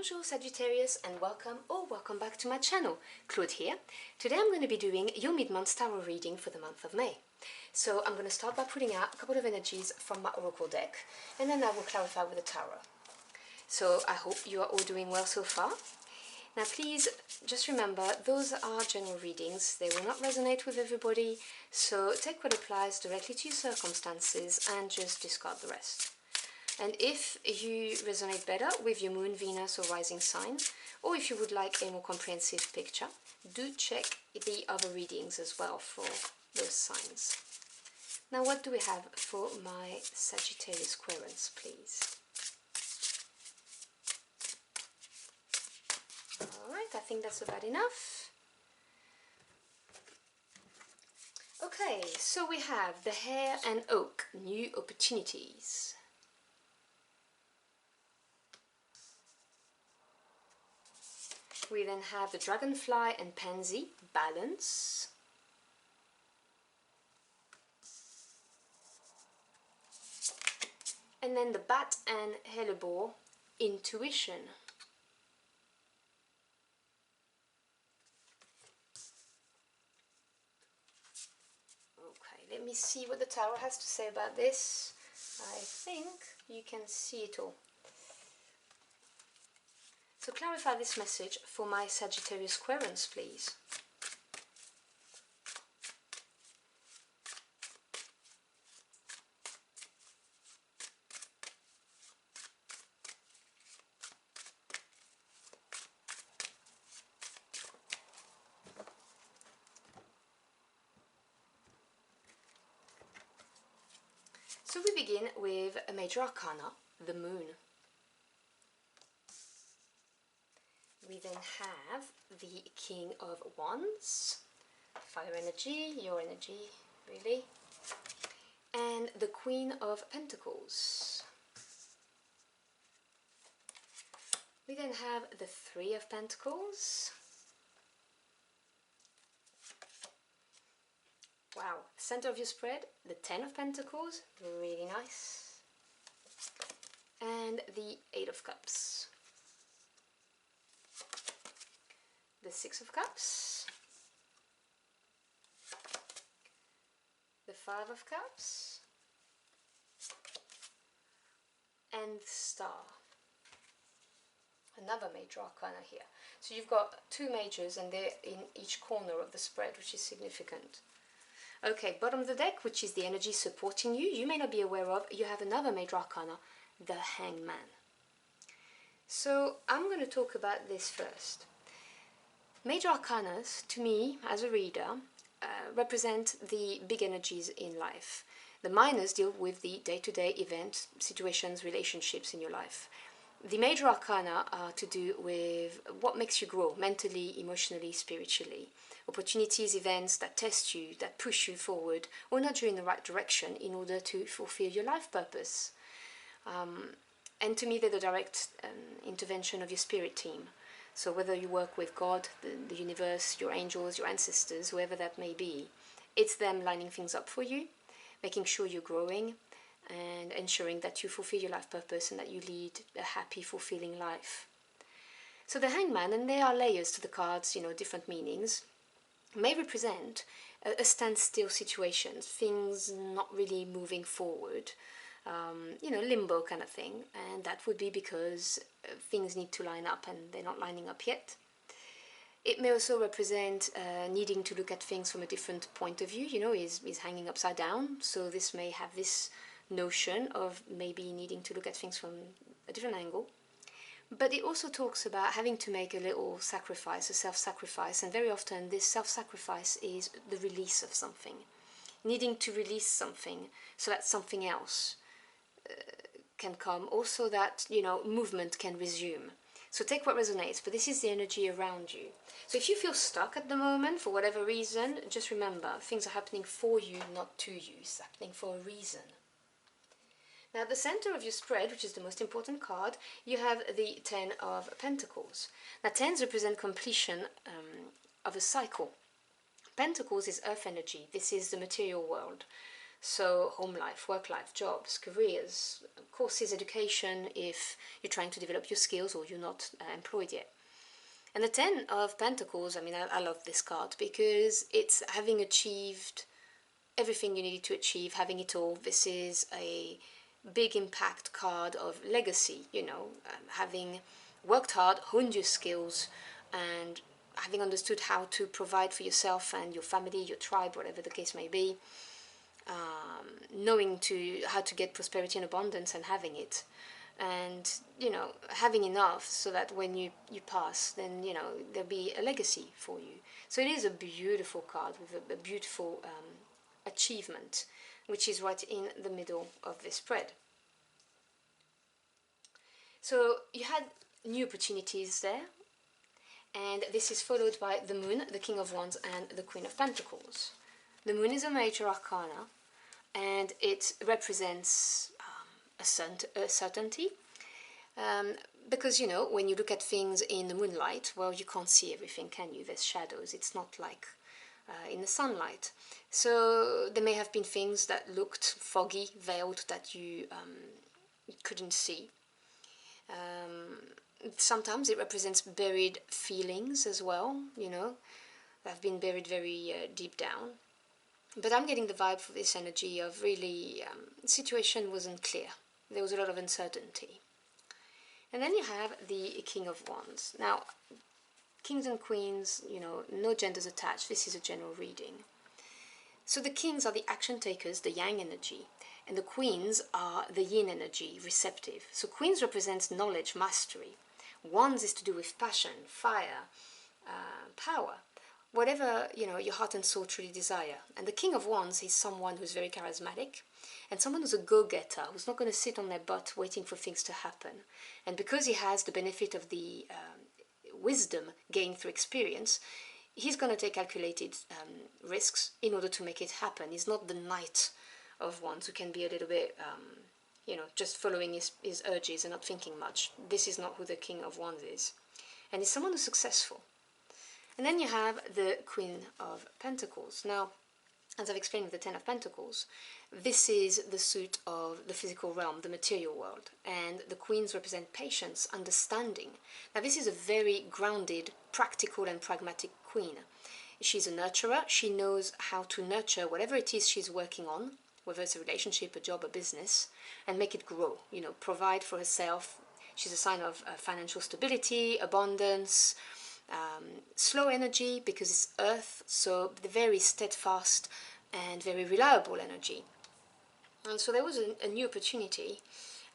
Bonjour Sagittarius and welcome back to my channel. Claude here. Today I'm going to be doing your mid-month tarot reading for the month of May. So I'm going to start by pulling out a couple of energies from my oracle deck and then I will clarify with the tarot. So I hope you are all doing well so far. Now please just remember, those are general readings, they will not resonate with everybody, so take what applies directly to your circumstances and just discard the rest. And if you resonate better with your moon, Venus or rising sign, or if you would like a more comprehensive picture, do check the other readings as well for those signs. Now what do we have for my Sagittarius querents, please? Alright, I think that's about enough. Okay, so we have the Hare and Oak, new opportunities. We then have the Dragonfly and Pansy, balance. And then the Bat and Hellebore, intuition. Okay, let me see what the tarot has to say about this. I think you can see it all. So clarify this message for my Sagittarius querents, please. So we begin with a major arcana, the Moon. We then have the King of Wands, fire energy, your energy really, and the Queen of Pentacles. We then have the Three of Pentacles. Wow, center of your spread, the Ten of Pentacles, really nice, and the Eight of Cups. The Six of Cups, the Five of Cups, and the Star. Another major arcana here. So you've got two majors and they're in each corner of the spread, which is significant. Okay, bottom of the deck, which is the energy supporting you, you may not be aware of, you have another major arcana, the Hangman. So I'm going to talk about this first. Major arcanas, to me, as a reader, represent the big energies in life. The minors deal with the day-to-day events, situations, relationships in your life. The major arcana are to do with what makes you grow, mentally, emotionally, spiritually. Opportunities, events that test you, that push you forward, or nudge you in the right direction in order to fulfill your life purpose. And to me, they're the direct intervention of your spirit team. So whether you work with God, the universe, your angels, your ancestors, whoever that may be, it's them lining things up for you, making sure you're growing and ensuring that you fulfill your life purpose and that you lead a happy, fulfilling life. So the Hangman, and there are layers to the cards, different meanings, may represent a standstill situation, things not really moving forward, limbo kind of thing, and that would be because things need to line up and they're not lining up yet. It may also represent needing to look at things from a different point of view, is hanging upside down, so this may have this notion of maybe needing to look at things from a different angle. But it also talks about having to make a little sacrifice, a self-sacrifice, and very often this self-sacrifice is the release of something, needing to release something so that something else can come, also that movement can resume. So take what resonates, but this is the energy around you. So if you feel stuck at the moment for whatever reason, just remember things are happening for you, not to you. It's happening for a reason. Now at the center of your spread, which is the most important card, you have the Ten of Pentacles. Now tens represent completion of a cycle. Pentacles is earth energy. This is the material world. So home life, work life, jobs, careers, courses, education, if you're trying to develop your skills or you're not employed yet. And the Ten of Pentacles, I mean, I love this card because it's having achieved everything you needed to achieve, having it all. This is a big impact card of legacy, you know, having worked hard, honed your skills, and having understood how to provide for yourself and your family, your tribe, whatever the case may be, knowing how to get prosperity and abundance and having it. And, you know, having enough so that when you pass, then, you know, there'll be a legacy for you. So it is a beautiful card with a beautiful achievement, which is right in the middle of this spread. So you had new opportunities there, and this is followed by the Moon, the King of Wands, and the Queen of Pentacles. The Moon is a major arcana, and it represents a certainty, because, you know, when you look at things in the moonlight, well, you can't see everything, can you? There's shadows. It's not like in the sunlight. So there may have been things that looked foggy, veiled, that you couldn't see. Sometimes it represents buried feelings as well, you know, that have been buried very deep down. But I'm getting the vibe for this energy of really, the situation wasn't clear. There was a lot of uncertainty. And then you have the King of Wands. Now, kings and queens, you know, no genders attached. This is a general reading. So the kings are the action takers, the yang energy, and the queens are the yin energy, receptive. So queens represents knowledge, mastery. Wands is to do with passion, fire, power, whatever, you know, your heart and soul truly desire. And the King of Wands is someone who's very charismatic and someone who's a go-getter, who's not going to sit on their butt waiting for things to happen. And because he has the benefit of the wisdom gained through experience, he's going to take calculated risks in order to make it happen. He's not the Knight of Wands who can be a little bit, you know, just following his urges and not thinking much. This is not who the King of Wands is. And he's someone who's successful. And then you have the Queen of Pentacles. Now, as I've explained with the Ten of Pentacles, this is the suit of the physical realm, the material world. And the queens represent patience, understanding. Now, this is a very grounded, practical and pragmatic queen. She's a nurturer. She knows how to nurture whatever it is she's working on, whether it's a relationship, a job, a business, and make it grow, you know, provide for herself. She's a sign of financial stability, abundance, slow energy because it's earth, so the very steadfast and very reliable energy. And so there was a new opportunity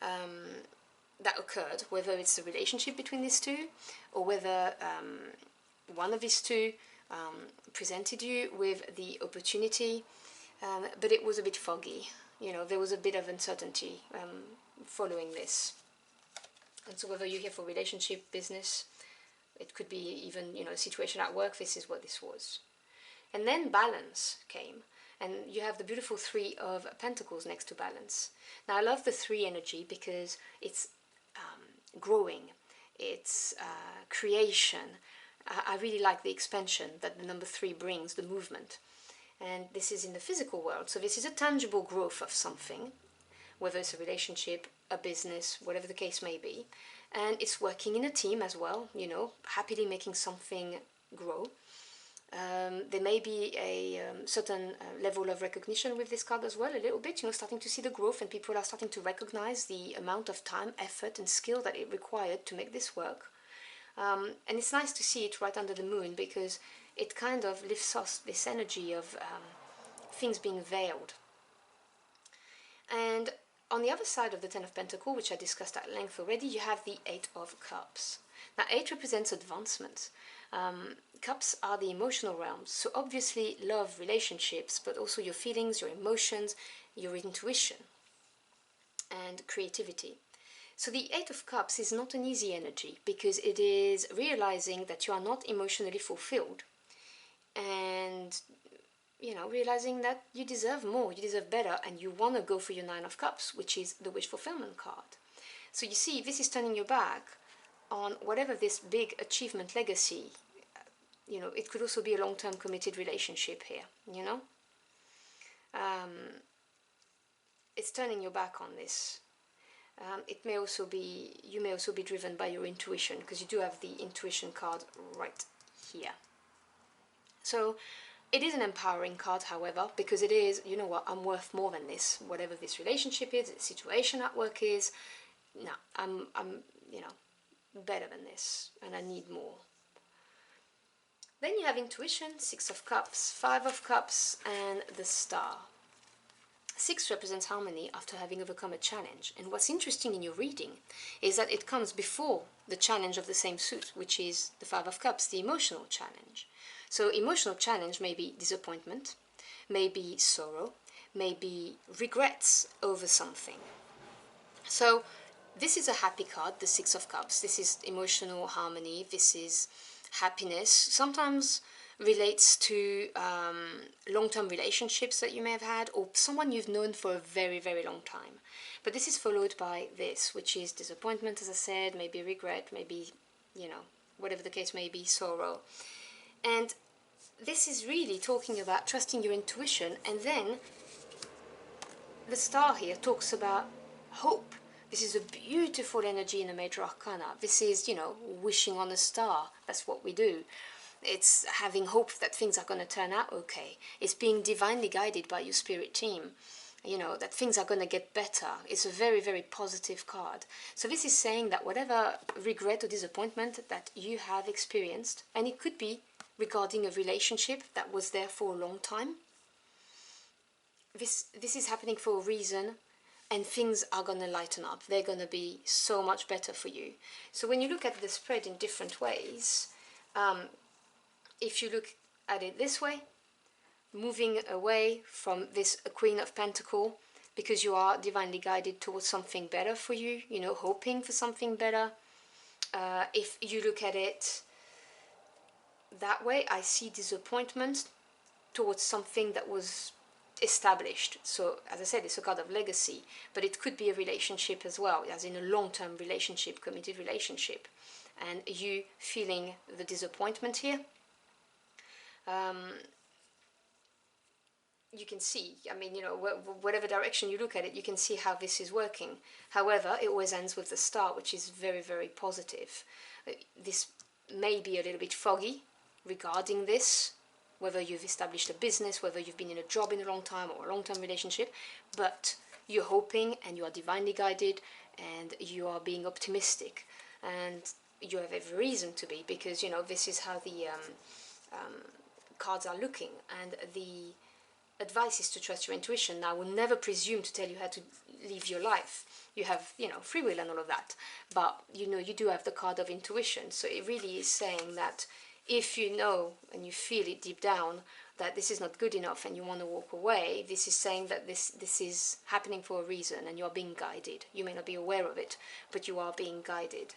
that occurred, whether it's a relationship between these two or whether one of these two presented you with the opportunity, but it was a bit foggy, you know, there was a bit of uncertainty following this. And so whether you're here for relationship, business, it could be even, you know, a situation at work, this is what this was. And then balance came, and you have the beautiful Three of Pentacles next to balance. Now, I love the three energy because it's growing, it's creation. I really like the expansion that the number three brings, the movement. And this is in the physical world, so this is a tangible growth of something, whether it's a relationship, a business, whatever the case may be. And it's working in a team as well, you know, happily making something grow. There may be a certain level of recognition with this card as well, a little bit, you know, starting to see the growth, and people are starting to recognize the amount of time, effort and skill that it required to make this work. And it's nice to see it right under the moon because it kind of lifts us this energy of things being veiled. And on the other side of the Ten of Pentacles, which I discussed at length already, you have the Eight of Cups. Now, 8 represents advancement. Cups are the emotional realms, so obviously love, relationships, but also your feelings, your emotions, your intuition, and creativity. So the Eight of Cups is not an easy energy because it is realizing that you are not emotionally fulfilled and, you know, realizing that you deserve more, you deserve better, and you want to go for your Nine of Cups, which is the wish fulfillment card. So you see, this is turning your back on whatever this big achievement legacy, you know, it could also be a long-term committed relationship here, you know. It's turning your back on this. It may also be, you may also be driven by your intuition, because you do have the intuition card right here. So it is an empowering card, however, because it is, you know what, I'm worth more than this. Whatever this relationship is, the situation at work is, no, I'm you know, better than this, and I need more. Then you have intuition, 6 of Cups, 5 of Cups, and the Star. 6 represents harmony after having overcome a challenge. And what's interesting in your reading is that it comes before the challenge of the same suit, which is the 5 of Cups, the emotional challenge. So emotional challenge may be disappointment, may be sorrow, may be regrets over something. So this is a happy card, the 6 of Cups. This is emotional harmony. This is happiness. Sometimes relates to long-term relationships that you may have had, or someone you've known for a very, very long time. But this is followed by this, which is disappointment, as I said, maybe regret, maybe, you know, whatever the case may be, sorrow. And this is really talking about trusting your intuition. And then the Star here talks about hope. This is a beautiful energy in the Major Arcana. This is, you know, wishing on a star. That's what we do. It's having hope that things are going to turn out okay. It's being divinely guided by your spirit team. You know, that things are going to get better. It's a very, very positive card. So this is saying that whatever regret or disappointment that you have experienced, and it could be regarding a relationship that was there for a long time, this is happening for a reason, and things are going to lighten up. They're going to be so much better for you. So when you look at the spread in different ways, if you look at it this way, moving away from this Queen of Pentacles, because you are divinely guided towards something better for you, you know, hoping for something better. If you look at it that way, I see disappointment towards something that was established. So as I said, it's a card of legacy, but it could be a relationship as well, as in a long-term relationship, committed relationship, and you feeling the disappointment here. You can see, I mean, you know, whatever direction you look at it, you can see how this is working. However, it always ends with the Star, which is very, very positive. This may be a little bit foggy regarding this, whether you've established a business, whether you've been in a job in a long time or a long-term relationship, but you're hoping and you are divinely guided and you are being optimistic, and you have every reason to be, because, you know, this is how the cards are looking, and the advice is to trust your intuition. Now, I will never presume to tell you how to live your life. You have, you know, free will and all of that, but, you know, you do have the card of intuition. So it really is saying that if you know and you feel it deep down that this is not good enough and you want to walk away, this is saying that this is happening for a reason and you are being guided. You may not be aware of it, but you are being guided.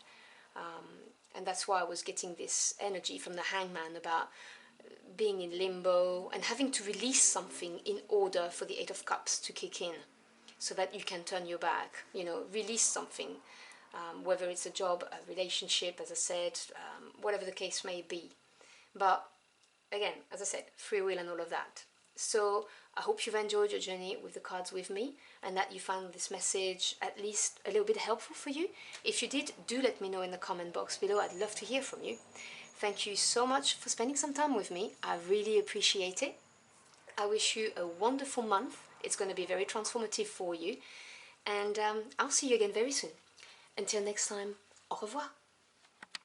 And that's why I was getting this energy from the Hangman about being in limbo and having to release something in order for the 8 of Cups to kick in, so that you can turn your back, you know, release something, whether it's a job, a relationship, as I said, whatever the case may be. But again, as I said, free will and all of that. So I hope you've enjoyed your journey with the cards with me, and that you found this message at least a little bit helpful for you. If you did, do let me know in the comment box below. I'd love to hear from you. Thank you so much for spending some time with me. I really appreciate it. I wish you a wonderful month. It's going to be very transformative for you. And I'll see you again very soon. Until next time, au revoir.